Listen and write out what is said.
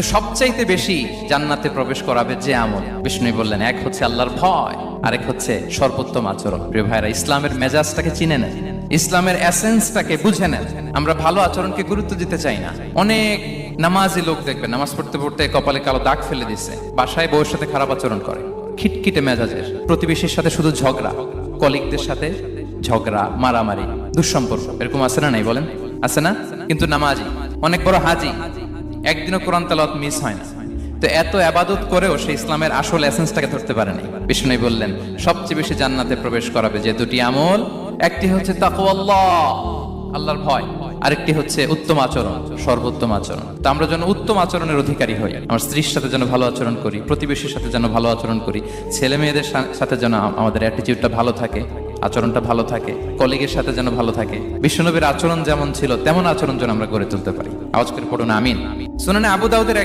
সবচাইতে বেশি জান্নাতে প্রবেশ করাবে যে আমল, বিষ্ণু বললেন, এক হচ্ছে আল্লাহর ভয়, আরেক হচ্ছে সর্বোত্তম আচরণ। প্রিয় ভাইরা, ইসলামের মেজাজটাকে চিনে নেন, ইসলামের এসেন্সটাকে বুঝে নেন। আমরা ভালো আচরণকে গুরুত্ব দিতে চাই না। অনেক নামাজি লোক দেখবেন নামাজ পড়তে পড়তে কপালে কালো দাগ ফেলে দিচ্ছে, বাসায় বউয়ের সাথে খারাপ আচরণ করে, খিটখিটে মেজাজের, প্রতিবেশীর সাথে শুধু ঝগড়া, কলিগদের সাথে ঝগড়া, মারামারি, দুঃসম্পর্ক, এরকম আছে না? নাই বলেন, আছে না? কিন্তু নামাজি, অনেক বড় হাজি, একদিনও কোরআন তেলাওয়াত মিস হয় না। তো এত আবাদত করেও সে ইসলামের আসল এসেন্সটাকে ধরতে পারেনি। বিষ্ণু বললেন, সবচেয়ে বেশি জান্নাতে প্রবেশ করাবে যে দুটি আমল, একটি হচ্ছে তাকওয়াল্লাহ, আল্লাহর ভয়, আরেকটি হচ্ছে উত্তম আচরণ, সর্বোত্তম আচরণ। তো আমরা যেন উত্তম আচরণের অধিকারী হই, আমার স্ত্রীর সাথে যেন ভালো আচরণ করি, প্রতিবেশীর সাথে যেন ভালো আচরণ করি, ছেলে মেয়েদের সাথে যেন আমাদের অ্যাটিটিউডটা ভালো থাকে, আচরণটা ভালো থাকে, কলিগের সাথে যেন ভালো থাকে। বিশ্বনবীর আচরণ যেমন ছিল তেমন আচরণ যেন আমরা গড়ে তুলতে পারি। আওয়াজ করে পড়ুন আমিন। সুনানে আবু দাউদের